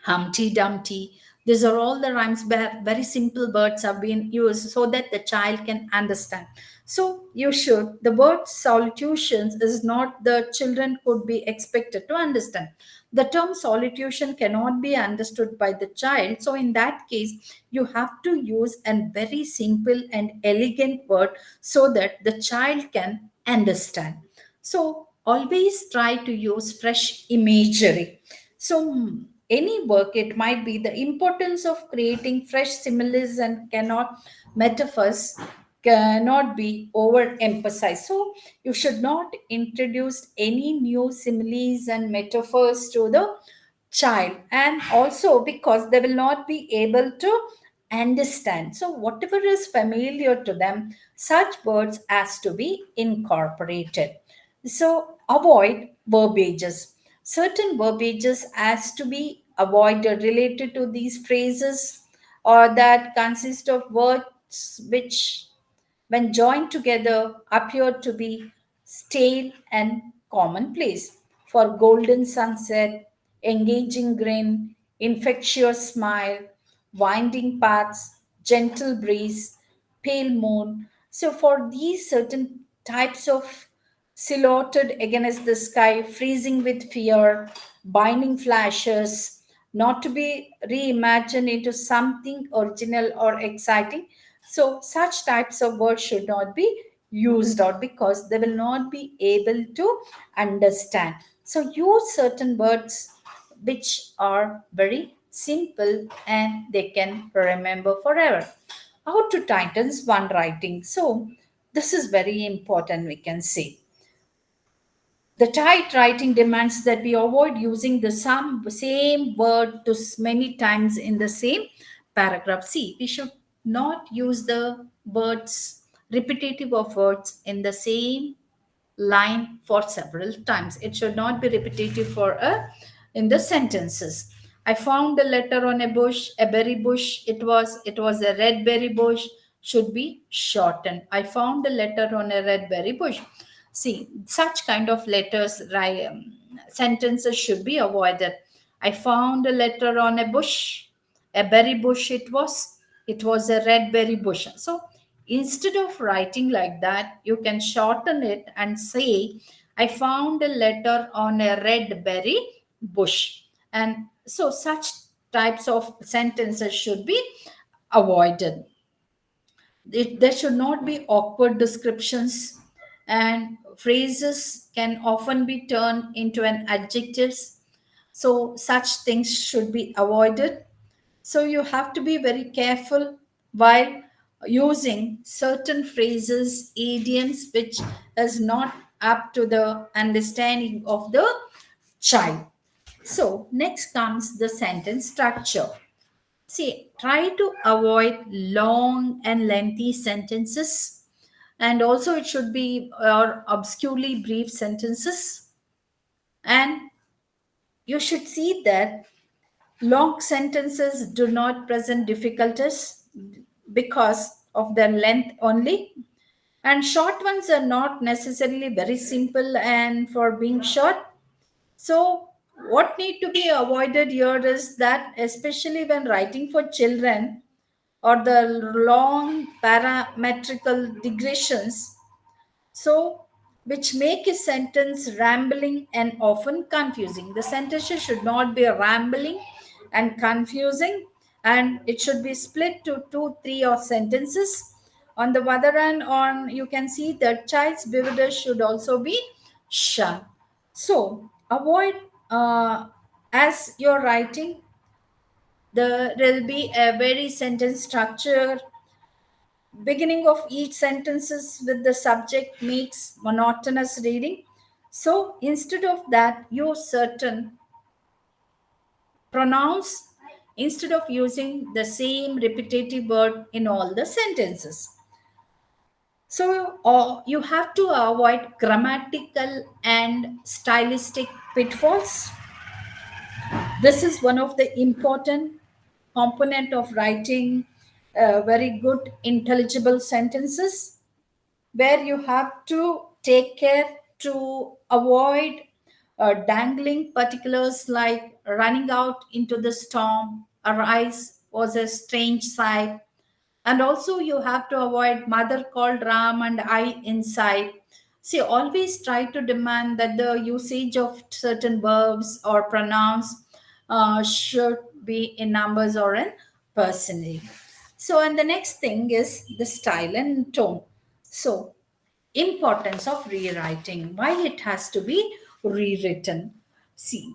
Humpty Dumpty. These are all the rhymes where very simple words have been used so that the child can understand. So you should, the word solutions is not the children could be expected to understand. The term solution cannot be understood by the child. So in that case, you have to use a very simple and elegant word so that the child can understand. So always try to use fresh imagery. So any work, it might be the importance of creating fresh similes and cannot metaphors cannot be overemphasized. So you should not introduce any new similes and metaphors to the child, and also because they will not be able to understand. So whatever is familiar to them, such words has to be incorporated. So avoid verbages. Certain verbages has to be avoided related to these phrases or that consist of words which when joined together appear to be stale and commonplace. For golden sunset, engaging grin, infectious smile, winding paths, gentle breeze, pale moon. So, for these certain types of silhouetted against the sky, freezing with fear, binding flashes, not to be reimagined into something original or exciting. So, such types of words should not be used out because they will not be able to understand. So, use certain words which are very simple and they can remember forever. How to tighten one writing? So, this is very important, we can say. The tight writing demands that we avoid using the same word to many times in the same paragraph. See, we should not use the words, repetitive of words in the same line for several times. It should not be repetitive for a in the sentences. I found a letter on a bush, a berry bush. It was a red berry bush. Should be shortened. I found a letter on a red berry bush. See, such kind of letters, right? sentences should be avoided. I found a letter on a bush, a berry bush it was a red berry bush. So instead of writing like that, you can shorten it and say, I found a letter on a red berry bush. And so such types of sentences should be avoided. There should not be awkward descriptions, and phrases can often be turned into an adjectives, so such things should be avoided. So you have to be very careful while using certain phrases, idioms, which is not up to the understanding of the child. So next comes the sentence structure. See, try to avoid long and lengthy sentences, and also it should be or obscurely brief sentences. And you should see that long sentences do not present difficulties because of their length only, and short ones are not necessarily very simple and for being short. So what need to be avoided here is that, especially when writing for children, or the long parametrical digressions, so which make a sentence rambling and often confusing. The sentences should not be rambling and confusing, and it should be split to two, three or sentences. On the other hand, on you can see that child's behavior should also be shunned. So avoid as you're writing, there will be a very sentence structure. Beginning of each sentences with the subject makes monotonous reading. So instead of that, use certain pronouns instead of using the same repetitive word in all the sentences. So you have to avoid grammatical and stylistic pitfalls. This is one of the important component of writing very good intelligible sentences, where you have to take care to avoid dangling particulars like running out into the storm, arise was a strange sight, and also you have to avoid mother called Ram and I inside. See, always try to demand that the usage of certain verbs or pronouns should be in numbers or in personally. So, and the next thing is the style and tone. So importance of rewriting, why it has to be rewritten. See,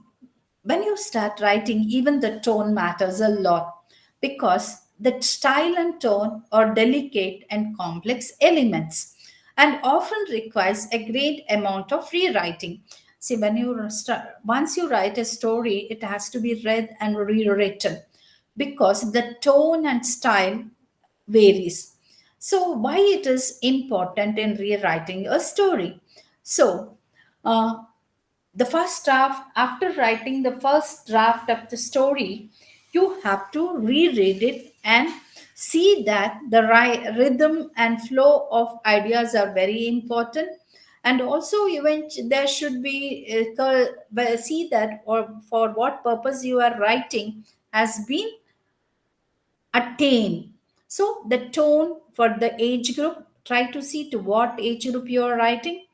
when you start writing, even the tone matters a lot, because the style and tone are delicate and complex elements and often requires a great amount of rewriting. See, when you start, once you write a story, it has to be read and rewritten because the tone and style varies. So, why it is important in rewriting a story? So, uh, the first draft, after writing the first draft of the story, you have to reread it and see that the rhythm and flow of ideas are very important. And also, even there should be see that or for what purpose you are writing has been attain. So the tone for the age group, try to see to what age group you are writing,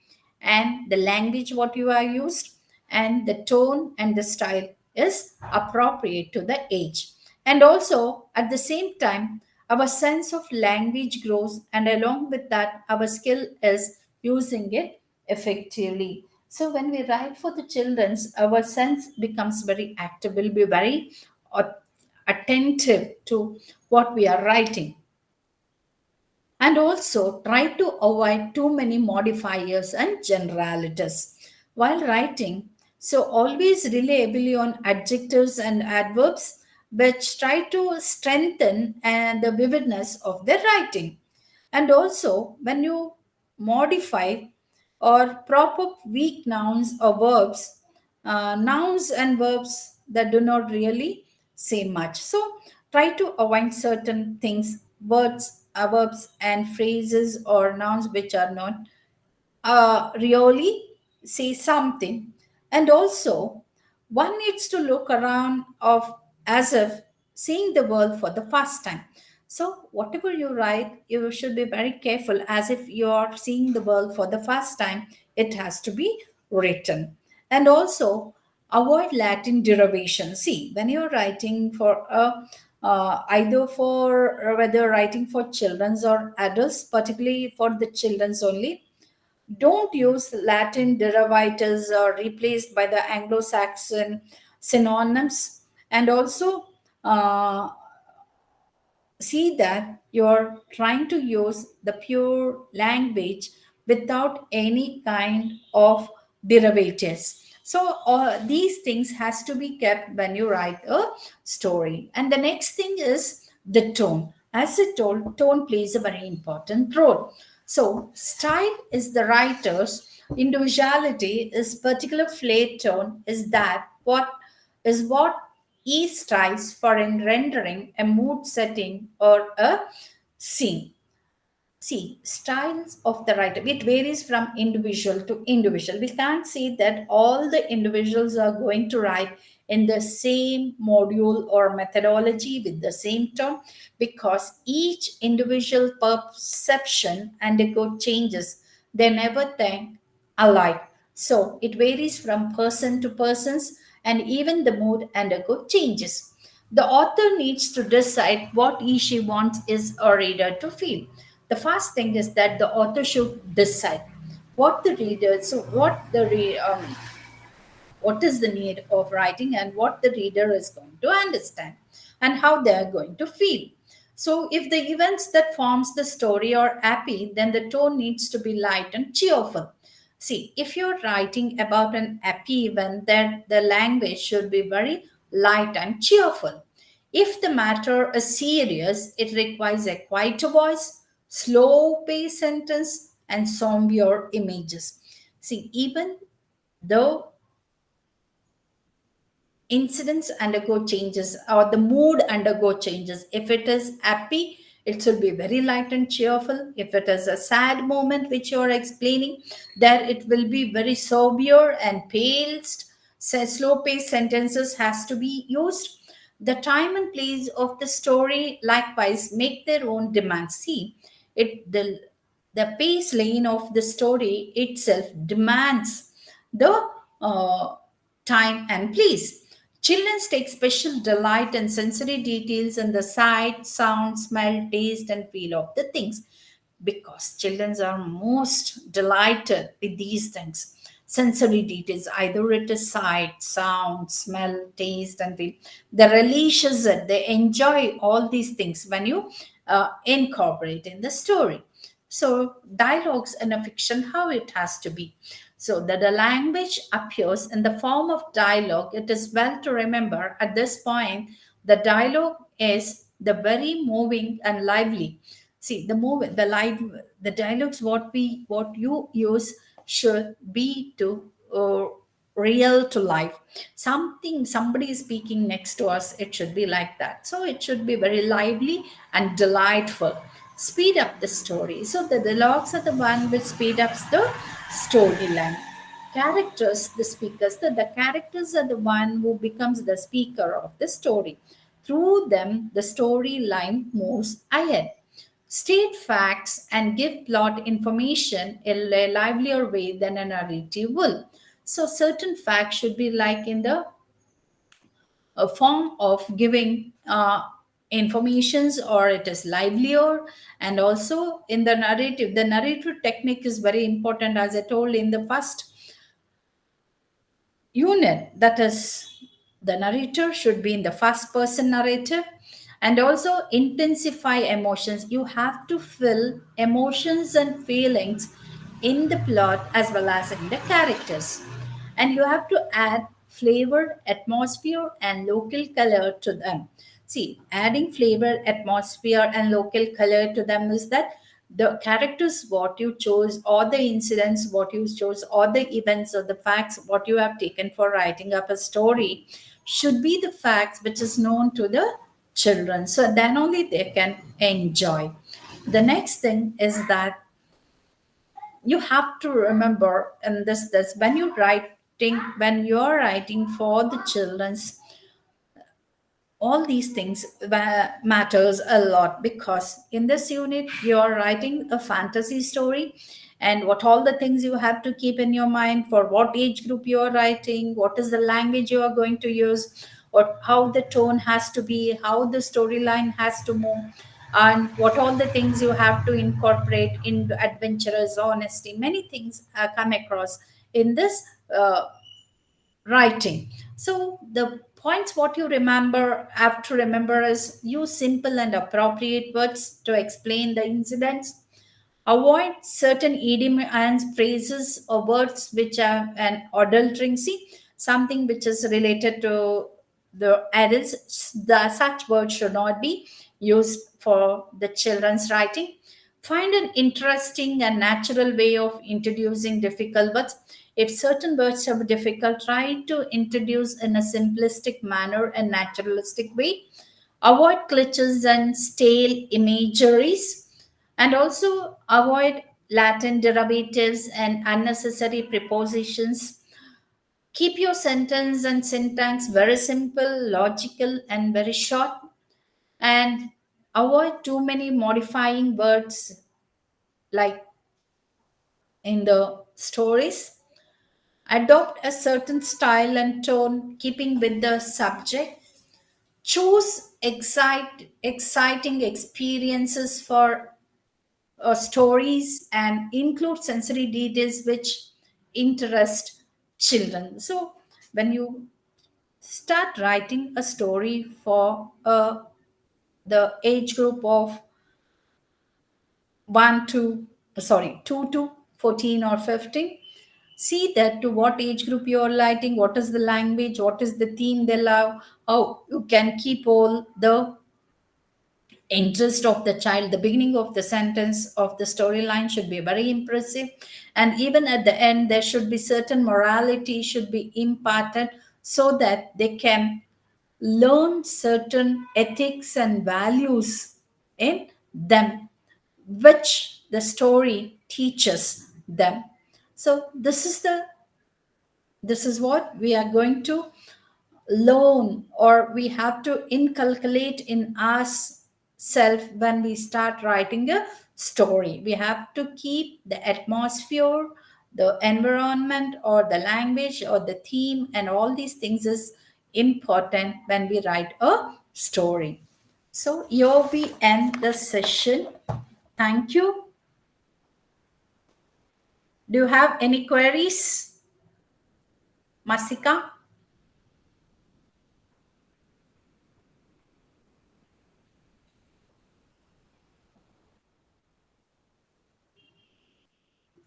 and the language what you are used, and the tone and the style is appropriate to the age. And also at the same time, our sense of language grows, and along with that, our skill is using it effectively. So when we write for the children's, our sense becomes very active, will be very attentive to what we are writing. And also try to avoid too many modifiers and generalities while writing. So always rely heavily on adjectives and adverbs, which try to strengthen and the vividness of the writing. And also when you modify or prop up weak nouns or verbs, nouns and verbs that do not really say much. So try to avoid certain things, words, verbs, and phrases or nouns which are not really say something. And also, one needs to look around of as if seeing the world for the first time. So whatever you write, you should be very careful as if you are seeing the world for the first time. It has to be written. And also, avoid Latin derivation. See, when you're writing for a either for whether writing for children's or adults, particularly for the children's only, don't use Latin derivatives or replaced by the Anglo-Saxon synonyms. And also, uh, see that you're trying to use the pure language without any kind of derivatives. So these things has to be kept when you write a story. And the next thing is the tone. As I told, tone plays a very important role. So style is the writer's individuality, is particular flair tone is that what he strives for in rendering a mood setting or a scene. See, styles of the writer, it varies from individual to individual. We can't say that all the individuals are going to write in the same module or methodology with the same tone, because each individual perception undergo changes. They never think alike. So it varies from person to persons, and even the mood undergo changes. The author needs to decide what he she wants his or reader to feel. The first thing is that the author should decide what the reader, so what is the need of writing and what the reader is going to understand and how they are going to feel. So if the events that forms the story are happy, then the tone needs to be light and cheerful. See, if you're writing about an happy event, then the language should be very light and cheerful. If the matter is serious, it requires a quieter voice, slow paced sentence, and somber images. See, even though incidents undergo changes or the mood undergo changes, if it is happy, it should be very light and cheerful. If it is a sad moment which you are explaining, there it will be very sober and paced. Slow paced sentences has to be used. The time and place of the story likewise make their own demands. See, it the pace lane of the story itself demands the time and place. Children take special delight in sensory details and the sight, sound, smell, taste, and feel of the things, because children are most delighted with these things. Sensory details, either it is sight, sound, smell, taste, and feel. They relishes it, they enjoy all these things when you incorporate in the story. So, dialogues in a fiction, how it has to be. So, that the language appears in the form of dialogue, it is well to remember at this point the dialogue is the very moving and lively. See, the movement, the live, the dialogues, what you use should be to real to life. Something, somebody is speaking next to us, it should be like that. So it should be very lively and delightful. Speed up the story. So the dialogues are the one which speed up the storyline. Characters, the speakers, the characters are the one who becomes the speaker of the story. Through them, the storyline moves ahead. State facts and give plot information in a livelier way than a narrative will. So, certain facts should be like in the form of giving informations, or it is livelier. And also in the narrative technique is very important, as I told in the first unit, that is the narrator should be in the first person narrative. And also intensify emotions, you have to fill emotions and feelings in the plot as well as in the characters. And you have to add flavor, atmosphere, and local color to them. See, adding flavor, atmosphere, and local color to them is that the characters what you chose, or the incidents what you chose, or the events or the facts what you have taken for writing up a story should be the facts which is known to the children, so then only they can enjoy. The next thing is that you have to remember, and this when you write when you're writing for the children's, all these things matters a lot, because in this unit you're writing a fantasy story, and what all the things you have to keep in your mind, for what age group you're writing, what is the language you are going to use, or how the tone has to be, how the storyline has to move, and what all the things you have to incorporate into adventurous honesty. Many things come across in this writing. So the points what you remember have to remember is use simple and appropriate words to explain the incidents. Avoid certain idiom and phrases or words which are an adulterency, something which is related to the adults. Such words should not be used for the children's writing. Find an interesting and natural way of introducing difficult words. If certain words are difficult, try to introduce in a simplistic manner and naturalistic way. Avoid glitches and stale imageries, and also avoid Latin derivatives and unnecessary prepositions. Keep your sentence and syntax very simple, logical, and very short, and avoid too many modifying words like in the stories. Adopt a certain style and tone, keeping with the subject. Choose exciting experiences for stories, and include sensory details which interest children. So, when you start writing a story for the age group of 1 to 2 to 14 or 15, see that to what age group you are writing, what is the language, what is the theme they love, how you can keep all the interest of the child. The beginning of the sentence of the storyline should be very impressive, and even at the end there should be certain morality should be imparted, so that they can learn certain ethics and values in them, which the story teaches them. So this is what we are going to learn, or we have to inculcate in ourselves when we start writing a story. We have to keep the atmosphere, the environment, or the language, or the theme, and all these things is important when we write a story. So here we end the session. Thank you. Do you have any queries, Masika?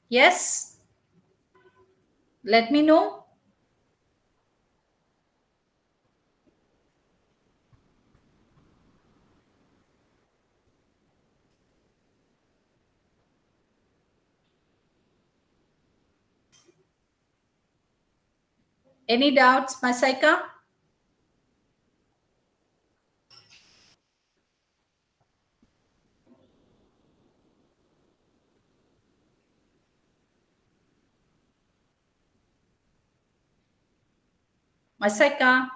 Yes, let me know. Any doubts, Masika? Masika?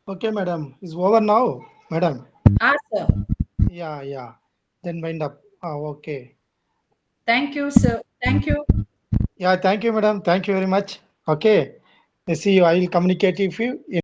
Okay, madam. It's over now, madam. Awesome. Yeah, yeah. Then wind up. Okay. Thank you, sir. Thank you. Yeah, thank you, madam. Thank you very much. Okay. I see you. I will communicate if you